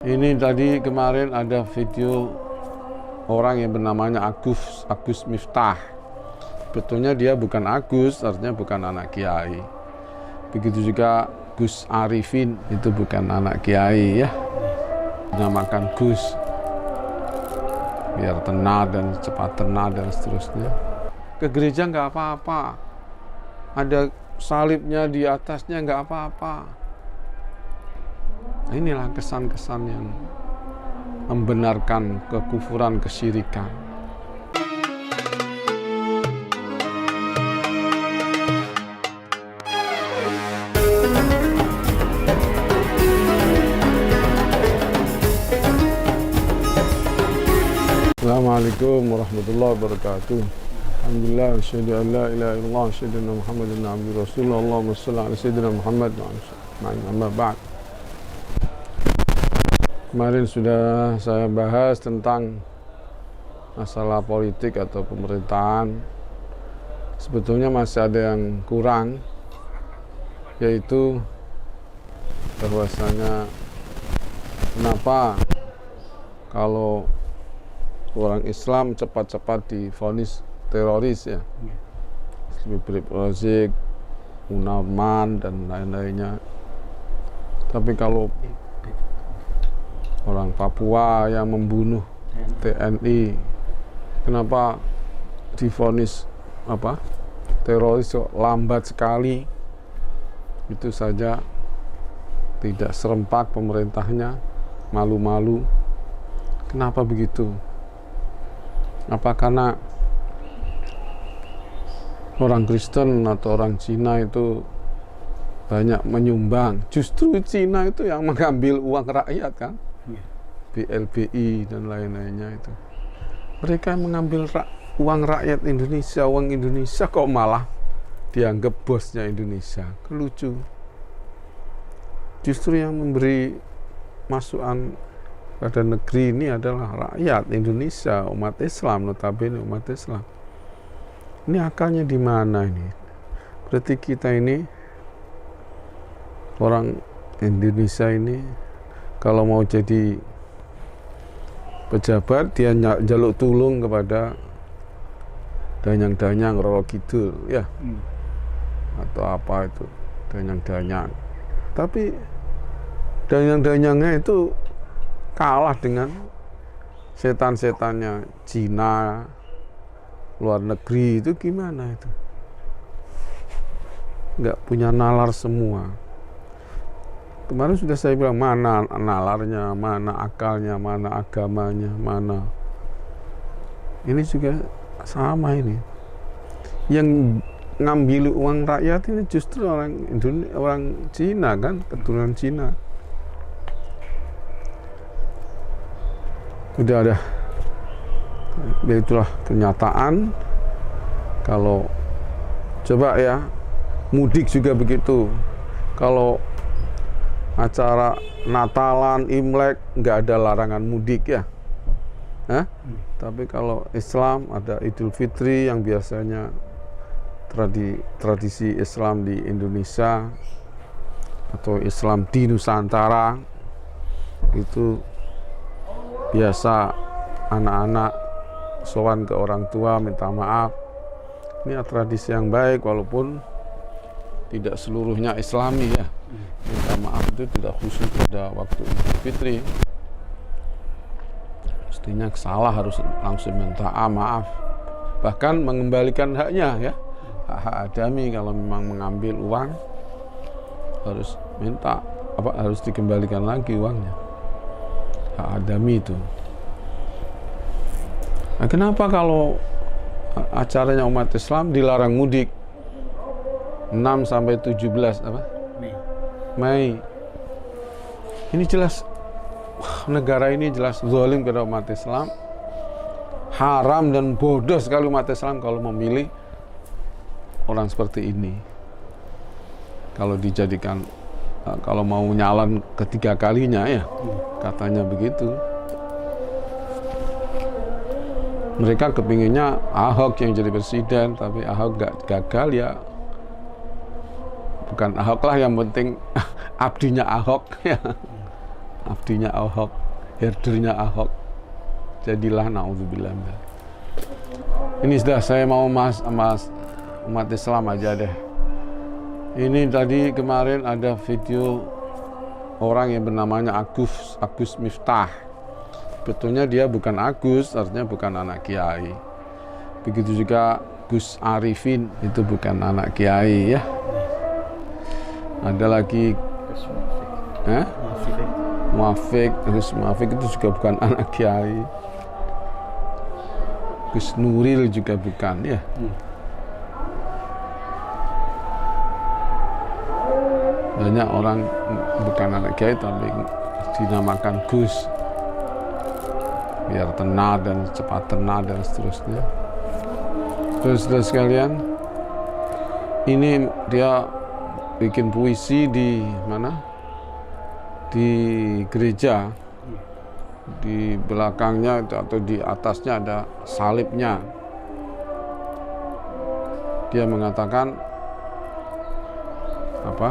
Ini tadi kemarin ada video orang yang bernamanya Agus Miftah. Betulnya dia bukan Agus, artinya bukan anak kiai. Begitu juga Gus Arifin, itu bukan anak kiai ya. Dinamakan Gus biar tenar dan cepat tenar dan seterusnya. Ke gereja nggak apa-apa, ada salibnya di atasnya nggak apa-apa. Inilah kesan-kesan yang membenarkan kekufuran, kesyirikan. Assalamualaikum warahmatullahi wabarakatuh. Alhamdulillah, asyhadu an la ilaha illallah, asyhadu anna Muhammadan abduhu rasulullah. Allahumma shalli ala sayyidina Muhammad wa ala amma ba'd. Kemarin sudah saya bahas tentang masalah politik atau pemerintahan. Sebetulnya masih ada yang kurang, yaitu bahwasanya kenapa kalau orang Islam cepat-cepat divonis teroris ya, Habib Rizik, Munarman dan lain-lainnya. Tapi kalau orang Papua yang membunuh TNI, kenapa divonis teroris lambat sekali? Itu saja tidak serempak pemerintahnya, malu-malu. Kenapa begitu? Apa karena orang Kristen atau orang Cina itu banyak menyumbang? Justru Cina itu yang mengambil uang rakyat kan, BLBI dan lain-lainnya itu. Mereka mengambil uang rakyat Indonesia, uang Indonesia kok malah dianggap bosnya Indonesia. Lucu. Justru yang memberi masukan pada negeri ini adalah rakyat Indonesia, umat Islam, notabene umat Islam. Ini akalnya di mana ini? Berarti kita ini, orang Indonesia ini, kalau mau jadi pejabat, dia jaluk tulung kepada danyang-danyang Roro Kidul, ya, atau apa itu, danyang-danyang. Tapi danyang-danyangnya itu kalah dengan setan-setannya Cina, luar negeri. Itu gimana itu? Nggak punya nalar semua. Kemarin sudah saya bilang, mana nalarnya, mana akalnya, mana agamanya, mana. Ini juga sama ini. Yang ngambil uang rakyat ini justru orang Indonesia, orang Cina kan, keturunan Cina. Udah ada, ya itulah kenyataan. Kalau coba ya, mudik juga begitu. Kalau acara Natalan, Imlek, nggak ada larangan mudik ya. Tapi kalau Islam ada Idul Fitri yang biasanya tradisi Islam di Indonesia atau Islam di Nusantara, itu biasa anak-anak sowan ke orang tua minta maaf. Ini tradisi yang baik walaupun tidak seluruhnya Islami ya. Minta maaf itu tidak khusus pada waktu Idul Fitri. Mestinya salah harus langsung minta maaf. Bahkan mengembalikan haknya ya. Hak adami kalau memang mengambil uang harus minta harus dikembalikan lagi uangnya. Hak adami itu. Nah, kenapa kalau acaranya umat Islam dilarang mudik 6 sampai 17 Mei? Ini jelas negara ini jelas zalim kepada umat Islam. Haram dan bodoh sekali umat Islam kalau memilih orang seperti ini. Kalau dijadikan, kalau mau nyalon ketiga kalinya ya, katanya begitu. Mereka kepinginnya Ahok yang jadi presiden, tapi Ahok gak gagal ya. Bukan Ahok lah yang penting, abdinya Ahok ya. abdinya Ahok, herdernya Ahok. Jadilah naudzubillah. Ini sudah saya mau mas umat Islam aja deh. Ini tadi kemarin ada video orang yang bernamanya Agus Miftah. Betulnya dia bukan Agus, artinya bukan anak kiai. Begitu juga Gus Arifin, itu bukan anak kiai ya. Ada lagi Muafik, Gus Muafik itu juga bukan anak kiai. Gus Nuril juga bukan ya. Banyak orang bukan anak kiai tapi dinamakan Gus biar tenar dan cepat tenar dan seterusnya. Terus sekalian, ini dia bikin puisi di mana? Di gereja. Di belakangnya atau di atasnya ada salibnya. Dia mengatakan apa?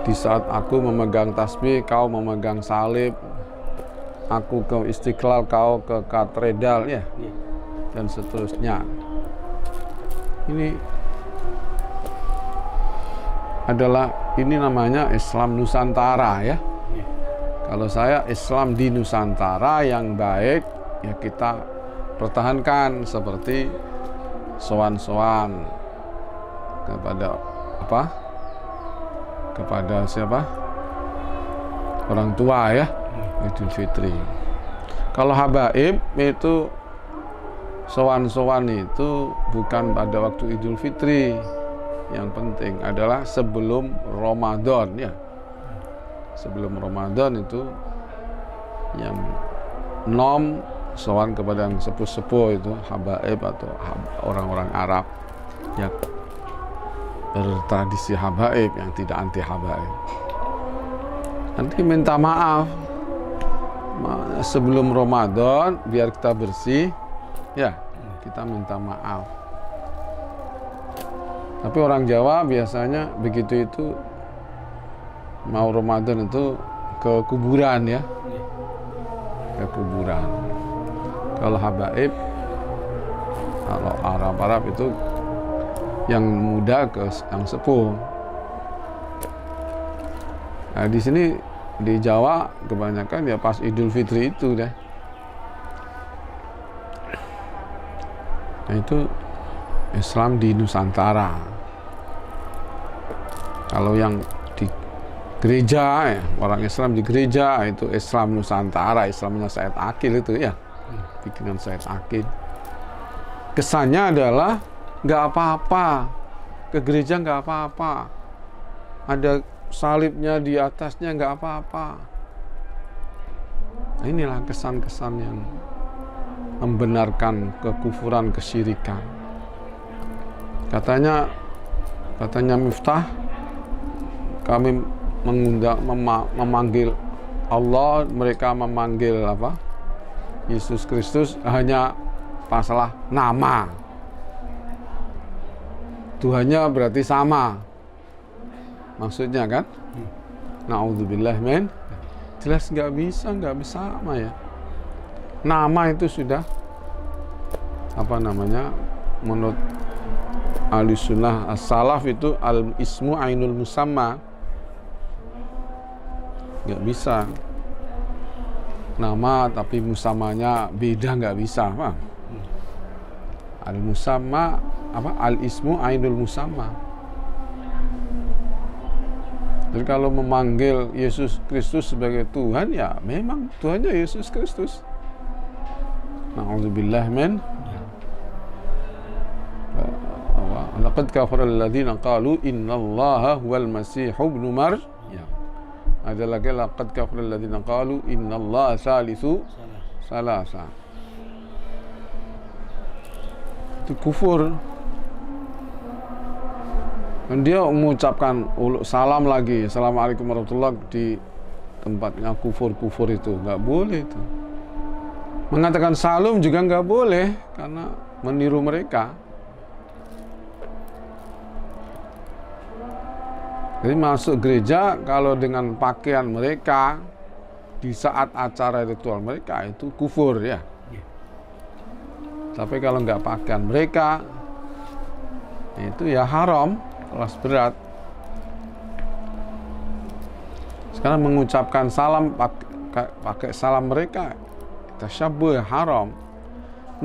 Di saat aku memegang tasbih, kau memegang salib. Aku ke Istiqlal, kau ke katedral ya. Dan seterusnya. Ini namanya Islam Nusantara ya. Kalau saya Islam di Nusantara yang baik ya kita pertahankan seperti sowan-sowan kepada apa? Kepada siapa? Orang tua ya. Idul Fitri. Kalau habaib itu sowan-sowan itu bukan pada waktu Idul Fitri. Yang penting adalah sebelum Ramadan ya. Sebelum Ramadan itu yang sowan kepada yang sepuh-sepuh itu habaib atau orang-orang Arab yang bertradisi habaib yang tidak anti habaib. Nanti minta maaf sebelum Ramadan biar kita bersih ya, kita minta maaf. Tapi orang Jawa biasanya begitu itu mau Ramadan itu ke kuburan ya, ke kuburan. Kalau habaib, kalau Arab itu yang muda ke yang sepuh. Nah di sini di Jawa kebanyakan ya pas Idul Fitri itu deh. Nah itu Islam di Nusantara. Kalau yang di gereja ya, orang Islam di gereja itu Islam Nusantara, Islamnya Said Akil itu ya, bikinan Said Akil. Kesannya adalah nggak apa-apa, ke gereja nggak apa-apa, ada salibnya di atasnya nggak apa-apa. Nah, inilah kesan-kesan yang membenarkan kekufuran, kesyirikan. Katanya Miftah, kami memanggil Allah, mereka memanggil apa? Yesus Kristus hanya masalah nama. Tuhannya berarti sama. Maksudnya kan? Na'udzubillah men. Jelas nggak bisa sama ya. Nama itu sudah apa namanya? Menurut Ahlussunnah as-salaf itu al-ismu ainul musamma. Nggak bisa. Nama tapi musamanya beda, nggak bisa, Pak. Al-musamma apa? Al-ismu ainul musamma. Jadi kalau memanggil Yesus Kristus sebagai Tuhan, ya memang Tuhannya Yesus Kristus. Na'udzubillah min. Laqad kafara alladziina qalu innallaha huwal masiih ibnu Maryam. Ada lagi laqad kafara alladziina qalu innallaha salisu salasa. Itu kufur. Dan dia mengucapkan salam lagi, assalamualaikum warahmatullahi di tempatnya kufur itu nggak boleh itu. Mengatakan salam juga nggak boleh karena meniru mereka. Jadi masuk gereja kalau dengan pakaian mereka di saat acara ritual mereka itu kufur ya. Tapi kalau nggak pakaian mereka itu ya haram, kelas berat. Sekarang mengucapkan salam pakai salam mereka, tasyabbuh haram.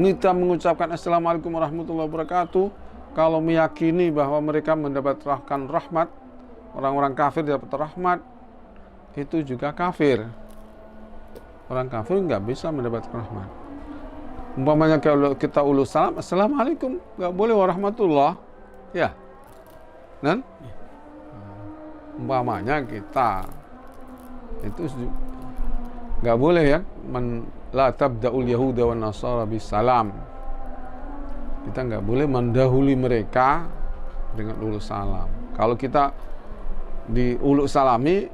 Kita mengucapkan assalamualaikum warahmatullahi wabarakatuh kalau meyakini bahwa mereka mendapatkan rahmat, orang-orang kafir dapat rahmat, itu juga kafir. Orang kafir nggak bisa mendapatkan rahmat. Umpamanya kalau kita ulus salam, assalamualaikum, nggak boleh warahmatullah, ya, dan umpamanya kita itu nggak boleh ya, la tabda'ul yahuda wan nasara bisalam. Kita nggak boleh mendahului mereka dengan ulus salam. Kalau kita di ulus salami,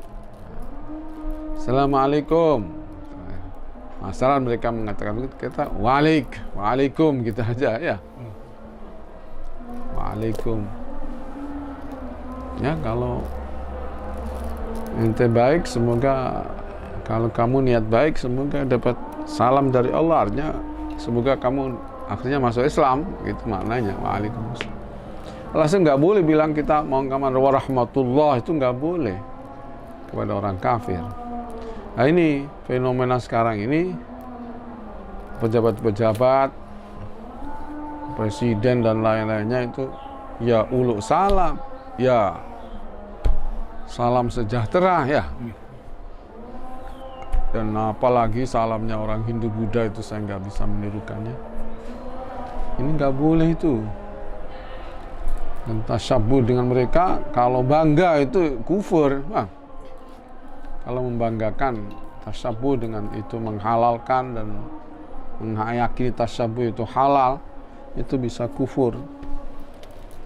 assalamualaikum. Masalah mereka mengatakan kita waalaikum gitu aja ya. Waalaikum. Ya, kalau ente baik, semoga kalau kamu niat baik, semoga dapat salam dari Allah. Artinya semoga kamu akhirnya masuk Islam, gitu maknanya. Waalaikumsalam. Langsung nggak boleh bilang kita mau kamar warahmatullah, itu nggak boleh kepada orang kafir. Nah, ini fenomena sekarang ini, pejabat-pejabat, presiden dan lain-lainnya itu ya uluk salam, ya salam sejahtera ya. Dan apalagi salamnya orang Hindu Buddha itu saya nggak bisa menirukannya. Ini nggak boleh itu. Dan tasyabbuh dengan mereka, kalau bangga itu kufur. Nah, kalau membanggakan tasyabbuh dengan itu, menghalalkan dan meyakini tasyabbuh itu halal, itu bisa kufur.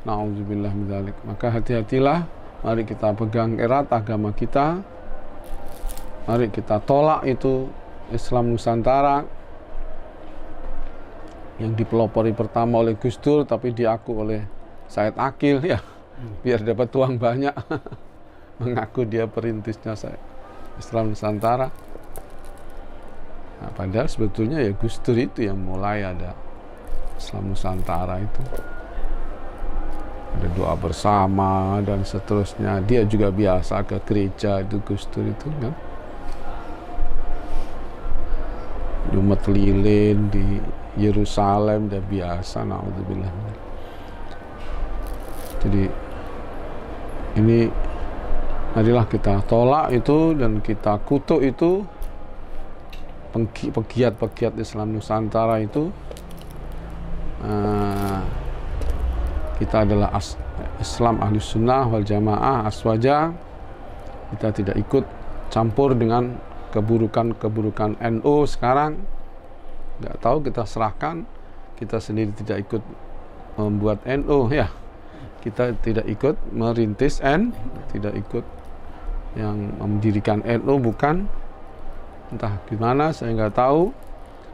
Na'udzubillah min dzalik. Maka hati-hatilah, mari kita pegang erat agama kita. Mari kita tolak itu Islam Nusantara yang dipelopori pertama oleh Gus Dur tapi diaku oleh Said Akil ya, biar dapat uang banyak. Mengaku dia perintisnya Islam Nusantara. Nah, padahal sebetulnya ya Gus Dur itu yang mulai ada Islam Nusantara itu. Ada doa bersama dan seterusnya. Dia juga biasa ke gereja itu, Gus Dur itu kan. Jumat lilin di Yerusalem udah biasa, naudzubillah. Jadi ini marilah kita tolak itu dan kita kutuk itu pegiat-pegiat Islam Nusantara itu. Kita adalah Islam Ahlus Sunnah wal Jamaah Aswaja. Kita tidak ikut campur dengan keburukan-keburukan NU sekarang. Nggak tahu, kita serahkan. Kita sendiri tidak ikut membuat NU ya. Kita tidak ikut merintis tidak ikut yang mendirikan NU, bukan. Entah gimana, saya nggak tahu.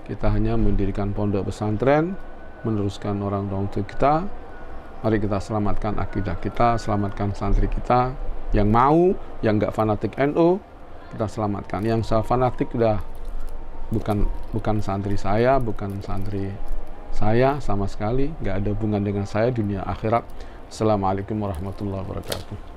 Kita hanya mendirikan pondok pesantren, meneruskan orang-orang tua kita. Mari kita selamatkan akidah kita, selamatkan santri kita yang mau, yang nggak fanatik NU, kita selamatkan. Yang fanatik udah bukan santri saya, bukan santri saya sama sekali, nggak ada hubungan dengan saya dunia akhirat. Assalamualaikum warahmatullahi wabarakatuh.